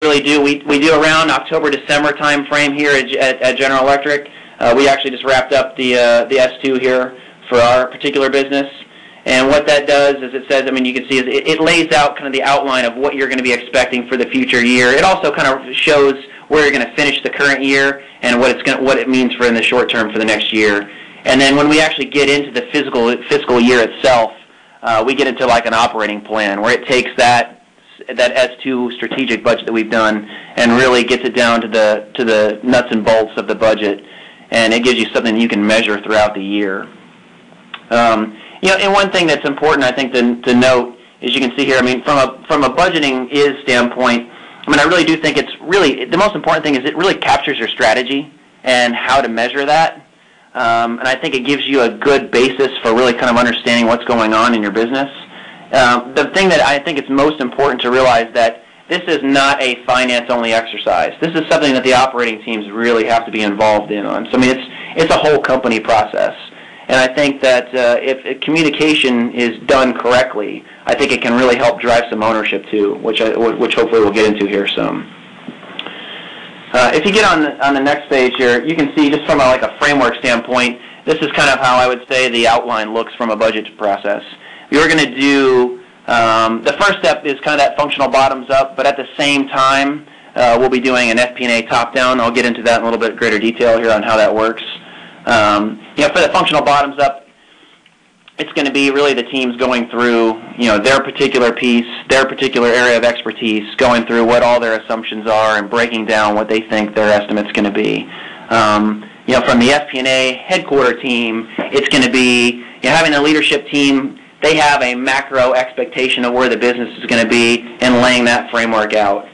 really do. We do around October, December time frame here at General Electric. We actually just wrapped up the S2 here for our particular business. And what that does is it says, I mean, you can see is it lays out kind of the outline of what you're going to be expecting for the future year. It also kind of shows where you're going to finish the current year and what it means for in the short term for the next year. And then when we actually get into the fiscal year itself, we get into like an operating plan where it takes that S2 strategic budget that we've done and really gets it down to the nuts and bolts of the budget, and it gives you something you can measure throughout the year. And one thing that's important, I think, to note is you can see here. I mean, from a budgeting standpoint, I mean, I really do think it's really the most important thing is it really captures your strategy and how to measure that. And I think it gives you a good basis for really kind of understanding what's going on in your business. The thing that I think it's most important to realize that this is not a finance-only exercise. This is something that the operating teams really have to be involved in on. So, I mean, it's a whole company process. And I think that if communication is done correctly, I think it can really help drive some ownership too, which hopefully we'll get into here some. If you get on the next page here, you can see just from a framework standpoint, this is kind of how I would say the outline looks from a budget process. You're going to do, the first step is kind of that functional bottoms up, but at the same time, we'll be doing an FP&A top down. I'll get into that in a little bit greater detail here on how that works. For the functional bottoms up, it's going to be really the teams going through, their particular piece, their particular area of expertise, going through what all their assumptions are and breaking down what they think their estimate's going to be. From the FP&A headquarter team, it's going to be having the leadership team. They have a macro expectation of where the business is going to be and laying that framework out.